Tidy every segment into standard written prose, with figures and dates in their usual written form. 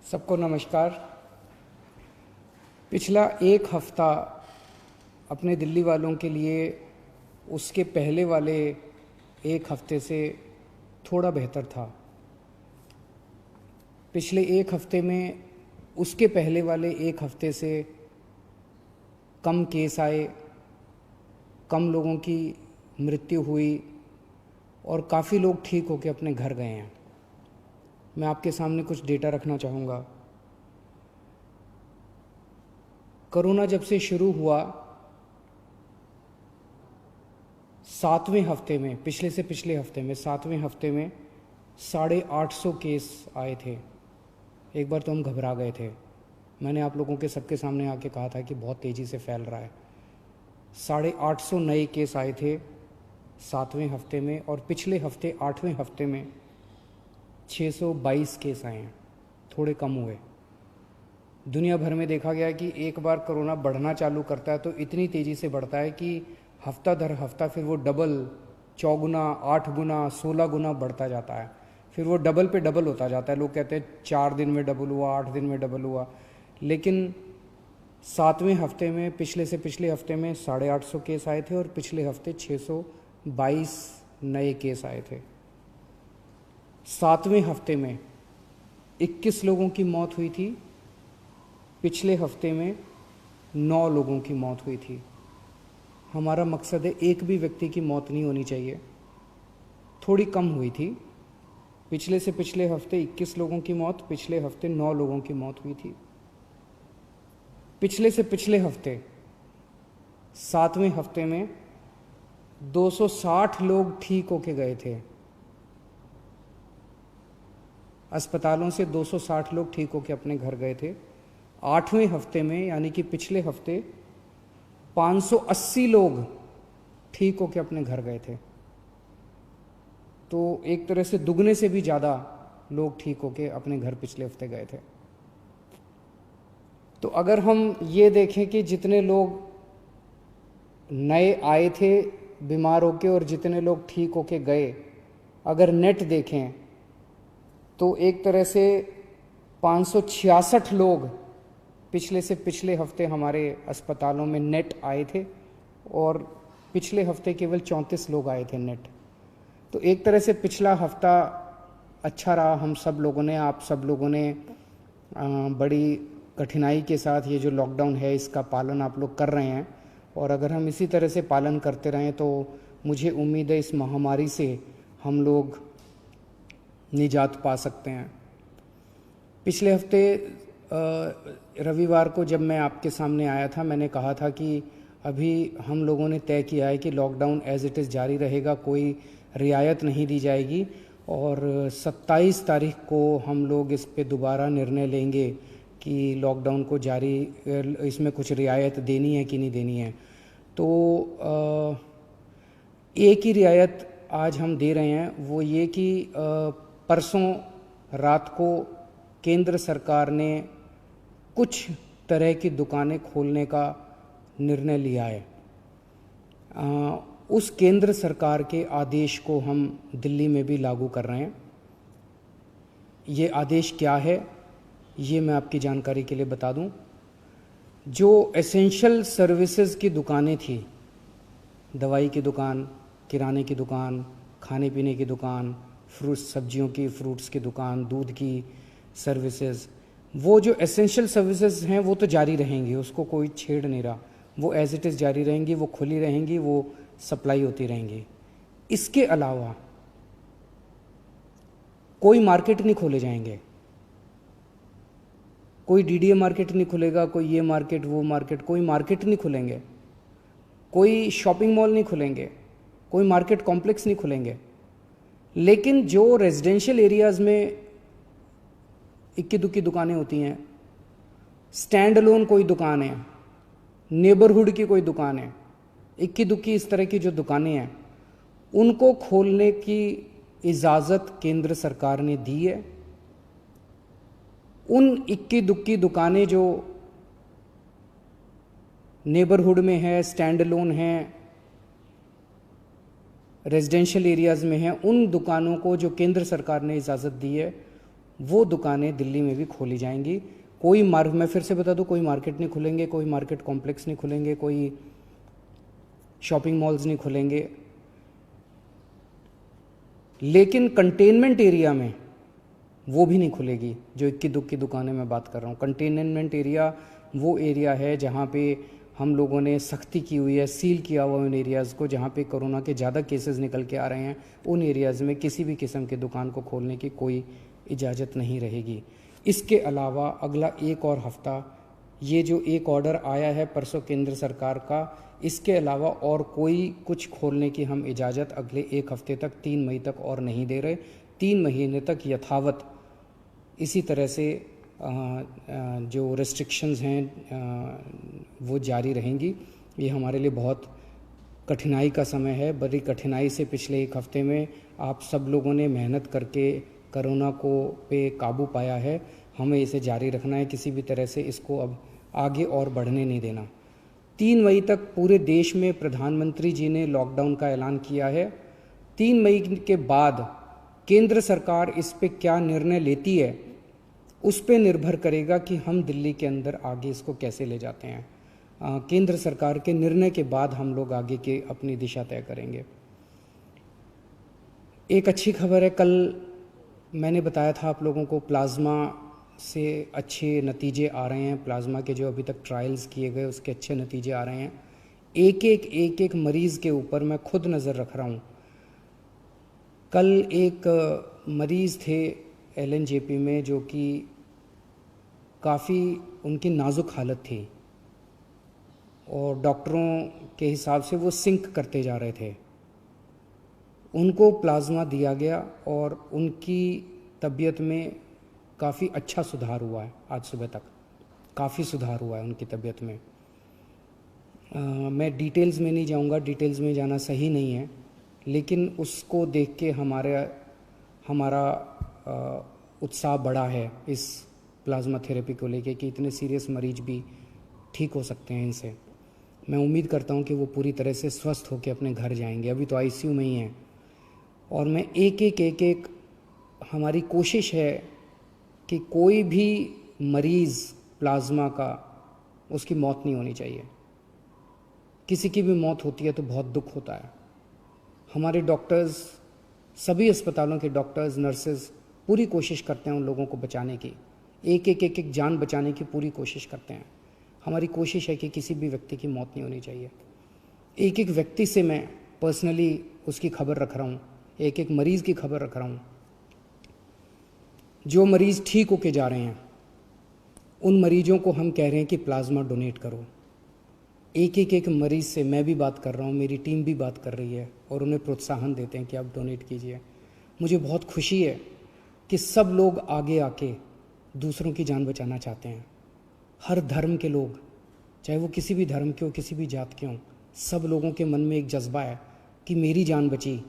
सबको नमस्कार। पिछला एक हफ्ता अपने दिल्ली वालों के लिए उसके पहले वाले एक हफ्ते से थोड़ा बेहतर था। पिछले एक हफ्ते में उसके पहले वाले एक हफ्ते से कम केस आए, कम लोगों की मृत्यु हुई और काफ़ी लोग ठीक होकर अपने घर गए हैं। मैं आपके सामने कुछ डेटा रखना चाहूँगा। कोरोना जब से शुरू हुआ, 7वें हफ्ते में, पिछले से पिछले हफ्ते में 7वें हफ्ते में 850 केस आए थे। एक बार तो हम घबरा गए थे। मैंने आप लोगों के सबके सामने आके कहा था कि बहुत तेज़ी से फैल रहा है। 850 नए केस आए थे 7वें हफ्ते में, और पिछले हफ्ते 8वें हफ्ते में 622 केस आए हैं, थोड़े कम हुए। दुनिया भर में देखा गया कि एक बार कोरोना बढ़ना चालू करता है तो इतनी तेज़ी से बढ़ता है कि हफ्ता दर हफ्ता फिर वो डबल, चौगुना, 8 गुना, 16 गुना बढ़ता जाता है। फिर वो डबल पे डबल होता जाता है। लोग कहते हैं 4 दिन में डबल हुआ, 8 दिन में डबल हुआ, लेकिन 7वें हफ्ते में, पिछले से पिछले हफ्ते में 850 केस आए थे और पिछले हफ्ते 622 नए केस आए थे। 7वें हफ्ते में 21 लोगों की मौत हुई थी, पिछले हफ्ते में 9 लोगों की मौत हुई थी। हमारा मकसद है एक भी व्यक्ति की मौत नहीं होनी चाहिए। थोड़ी कम हुई थी। पिछले से पिछले हफ्ते 21 लोगों की मौत, पिछले हफ्ते 9 लोगों की मौत हुई थी। पिछले से पिछले हफ्ते 7वें हफ्ते में 260 लोग ठीक होके गए थे। अस्पतालों से 260 लोग ठीक होके अपने घर गए थे। 8वें हफ्ते में, यानी कि पिछले हफ्ते, 580 लोग ठीक होके अपने घर गए थे। तो एक तरह से दुगने से भी ज़्यादा लोग ठीक होके अपने घर पिछले हफ्ते गए थे। तो अगर हम ये देखें कि जितने लोग नए आए थे बीमार होके और जितने लोग ठीक होके गए, अगर नेट देखें तो एक तरह से 566 लोग पिछले से पिछले हफ्ते हमारे अस्पतालों में नेट आए थे और पिछले हफ्ते केवल 34 लोग आए थे नेट। तो एक तरह से पिछला हफ्ता अच्छा रहा। हम सब लोगों ने, आप सब लोगों ने बड़ी कठिनाई के साथ ये जो लॉकडाउन है इसका पालन आप लोग कर रहे हैं, और अगर हम इसी तरह से पालन करते रहें तो मुझे उम्मीद है इस महामारी से हम लोग निजात पा सकते हैं। पिछले हफ्ते रविवार को जब मैं आपके सामने आया था, मैंने कहा था कि अभी हम लोगों ने तय किया है कि लॉकडाउन एज इट इज़ जारी रहेगा, कोई रियायत नहीं दी जाएगी, और 27 तारीख को हम लोग इस पे दोबारा निर्णय लेंगे कि लॉकडाउन को जारी, इसमें कुछ रियायत देनी है कि नहीं देनी है। तो एक ही रियायत आज हम दे रहे हैं, वो ये कि परसों रात को केंद्र सरकार ने कुछ तरह की दुकानें खोलने का निर्णय लिया है। उस केंद्र सरकार के आदेश को हम दिल्ली में भी लागू कर रहे हैं। ये आदेश क्या है ये मैं आपकी जानकारी के लिए बता दूं। जो एसेंशियल सर्विसेज की दुकानें थी, दवाई की दुकान, किराने की दुकान, खाने पीने की दुकान, सब्जियों की, फ्रूट्स की दुकान, दूध की सर्विसेज, वो जो एसेंशियल सर्विसेज हैं वो तो जारी रहेंगी, उसको कोई छेड़ नहीं रहा। वो एज इट इज़ जारी रहेंगी, वो खुली रहेंगी, वो सप्लाई होती रहेंगी। इसके अलावा कोई मार्केट नहीं खोले जाएंगे। कोई डीडीए मार्केट नहीं खुलेगा, कोई ये मार्केट वो मार्केट, कोई मार्केट नहीं खुलेंगे, कोई शॉपिंग मॉल नहीं खुलेंगे, कोई मार्केट कॉम्प्लेक्स नहीं खुलेंगे। लेकिन जो रेजिडेंशियल एरियाज़ में इक्की दुक्की दुकानें होती हैं, स्टैंड अलोन कोई दुकान है, नेबरहुड की कोई दुकान है, इक्की दुक्की इस तरह की जो दुकानें हैं, उनको खोलने की इजाज़त केंद्र सरकार ने दी है। उन इक्की दुक्की दुकानें जो नेबरहुड में है, स्टैंड अलोन हैं, रेजिडेंशियल एरियाज़ में हैं, उन दुकानों को जो केंद्र सरकार ने इजाज़त दी है वो दुकानें दिल्ली में भी खोली जाएंगी। मैं फिर से बता दूं, कोई मार्केट नहीं खुलेंगे, कोई मार्केट कॉम्प्लेक्स नहीं खुलेंगे, कोई शॉपिंग मॉल्स नहीं खुलेंगे, लेकिन कंटेनमेंट एरिया में वो भी नहीं खुलेगी। जो इक्की दुक्की दुकानें मैं बात कर रहा हूँ, कंटेनमेंट एरिया वो एरिया है जहाँ पे हम लोगों ने सख्ती की हुई है, सील किया हुआ उन एरियाज़ को जहाँ पे कोरोना के ज़्यादा केसेस निकल के आ रहे हैं। उन एरियाज़ में किसी भी किस्म की दुकान को खोलने की कोई इजाज़त नहीं रहेगी। इसके अलावा अगला एक और हफ्ता, ये जो एक ऑर्डर आया है परसों केंद्र सरकार का, इसके अलावा और कोई कुछ खोलने की हम इजाज़त अगले एक हफ्ते तक, 3 मई तक और नहीं दे रहे। 3 महीने तक यथावत इसी तरह से जो रेस्ट्रिक्शंस हैं वो जारी रहेंगी। ये हमारे लिए बहुत कठिनाई का समय है। बड़ी कठिनाई से पिछले एक हफ्ते में आप सब लोगों ने मेहनत करके कोरोना को पे काबू पाया है। हमें इसे जारी रखना है, किसी भी तरह से इसको अब आगे और बढ़ने नहीं देना। 3 मई तक पूरे देश में प्रधानमंत्री जी ने लॉकडाउन का ऐलान किया है। 3 मई के बाद केंद्र सरकार इस पे क्या निर्णय लेती है, उस पे निर्भर करेगा कि हम दिल्ली के अंदर आगे इसको कैसे ले जाते हैं। केंद्र सरकार के निर्णय के बाद हम लोग आगे के अपनी दिशा तय करेंगे। एक अच्छी खबर है, कल मैंने बताया था आप लोगों को, प्लाज्मा से अच्छे नतीजे आ रहे हैं। प्लाज्मा के जो अभी तक ट्रायल्स किए गए उसके अच्छे नतीजे आ रहे हैं। एक मरीज़ के ऊपर मैं खुद नज़र रख रहा हूँ। कल एक मरीज़ थे LNJP में जो कि काफ़ी उनकी नाजुक हालत थी और डॉक्टरों के हिसाब से वो सिंक करते जा रहे थे। उनको प्लाज्मा दिया गया और उनकी तबीयत में काफ़ी अच्छा सुधार हुआ है। आज सुबह तक काफ़ी सुधार हुआ है उनकी तबीयत में। मैं डिटेल्स में नहीं जाऊंगा, डिटेल्स में जाना सही नहीं है, लेकिन उसको देख के हमारा उत्साह बढ़ा है इस प्लाज्मा थेरेपी को लेके कि इतने सीरियस मरीज भी ठीक हो सकते हैं इनसे। मैं उम्मीद करता हूं कि वो पूरी तरह से स्वस्थ होकर अपने घर जाएंगे। अभी तो ICU में ही हैं और मैं एक हमारी कोशिश है कि कोई भी मरीज़ प्लाज्मा का, उसकी मौत नहीं होनी चाहिए। किसी की भी मौत होती है तो बहुत दुख होता है। हमारे डॉक्टर्स, सभी अस्पतालों के डॉक्टर्स, नर्सेज पूरी कोशिश करते हैं उन लोगों को बचाने की, एक जान बचाने की पूरी कोशिश करते हैं। हमारी कोशिश है कि किसी भी व्यक्ति की मौत नहीं होनी चाहिए। एक व्यक्ति से मैं पर्सनली उसकी खबर रख रहा हूँ, एक मरीज़ की खबर रख रहा हूँ। जो मरीज़ ठीक होके जा रहे हैं उन मरीजों को हम कह रहे हैं कि प्लाज्मा डोनेट करो। एक मरीज़ से मैं भी बात कर रहा हूँ, मेरी टीम भी बात कर रही है और उन्हें प्रोत्साहन देते हैं कि आप डोनेट कीजिए। मुझे बहुत खुशी है कि सब लोग आगे आके दूसरों की जान बचाना चाहते हैं। हर धर्म के लोग, चाहे वो किसी भी धर्म के हो, किसी भी जात के हों, सब लोगों के मन में एक जज्बा है कि मेरी जान बची,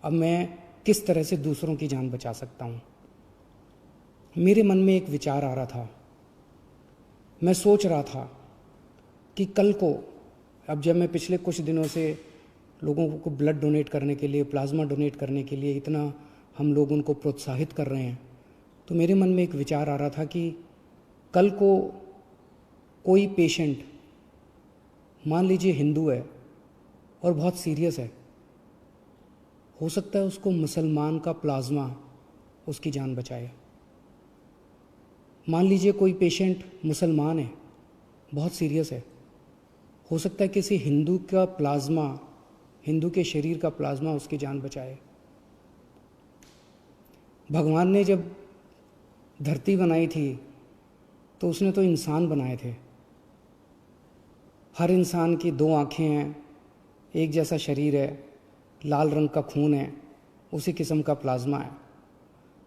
अब मैं किस तरह से दूसरों की जान बचा सकता हूँ। मेरे मन में एक विचार आ रहा था, मैं सोच रहा था कि कल को, अब जब मैं पिछले कुछ दिनों से लोगों को ब्लड डोनेट करने के लिए, प्लाज्मा डोनेट करने के लिए इतना हम लोग उनको प्रोत्साहित कर रहे हैं, तो मेरे मन में एक विचार आ रहा था कि कल को कोई पेशेंट, मान लीजिए हिंदू है और बहुत सीरियस है, हो सकता है उसको मुसलमान का प्लाज्मा उसकी जान बचाए। मान लीजिए कोई पेशेंट मुसलमान है, बहुत सीरियस है, हो सकता है किसी हिंदू का प्लाज्मा, हिंदू के शरीर का प्लाज्मा उसकी जान बचाए। भगवान ने जब धरती बनाई थी तो उसने तो इंसान बनाए थे। हर इंसान की 2 आँखें हैं, एक जैसा शरीर है, लाल रंग का खून है, उसी किस्म का प्लाज्मा है।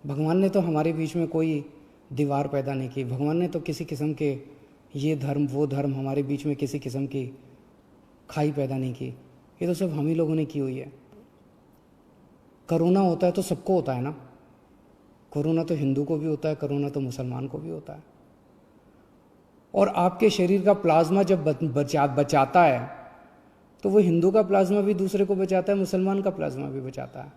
भगवान ने तो हमारे बीच में कोई दीवार पैदा नहीं की। भगवान ने तो किसी किस्म के ये धर्म वो धर्म हमारे बीच में किसी किस्म की खाई पैदा नहीं की। ये तो सब हम ही लोगों ने की हुई है। कोरोना होता है तो सबको होता है ना, कोरोना तो हिंदू को भी होता है, कोरोना तो मुसलमान को भी होता है। और आपके शरीर का प्लाज्मा जब बचाता है तो वो हिंदू का प्लाज्मा भी दूसरे को बचाता है, मुसलमान का प्लाज्मा भी बचाता है।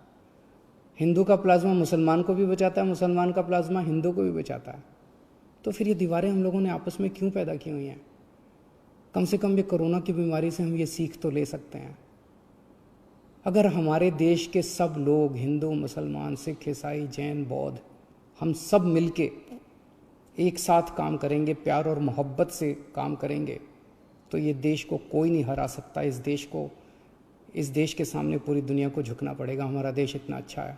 हिंदू का प्लाज्मा मुसलमान को भी बचाता है, मुसलमान का प्लाज्मा हिंदू को भी बचाता है। तो फिर ये दीवारें हम लोगों ने आपस में क्यों पैदा की हुई हैं? कम से कम ये कोरोना की बीमारी से हम ये सीख तो ले सकते हैं। अगर हमारे देश के सब लोग, हिंदू, मुसलमान, सिख, ईसाई, जैन, बौद्ध, हम सब मिलके एक साथ काम करेंगे, प्यार और मोहब्बत से काम करेंगे, तो ये देश को कोई नहीं हरा सकता। इस देश के सामने पूरी दुनिया को झुकना पड़ेगा। हमारा देश इतना अच्छा है।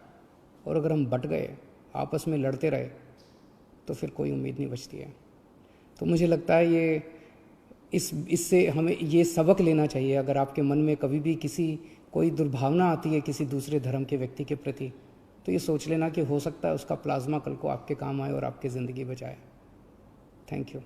और अगर हम बट गए, आपस में लड़ते रहे, तो फिर कोई उम्मीद नहीं बचती है। तो मुझे लगता है इससे हमें ये सबक लेना चाहिए। अगर आपके मन में कभी भी कोई दुर्भावना आती है किसी दूसरे धर्म के व्यक्ति के प्रति, तो ये सोच लेना कि हो सकता है उसका प्लाज्मा कल को आपके काम आए और आपकी ज़िंदगी बचाए। Thank you.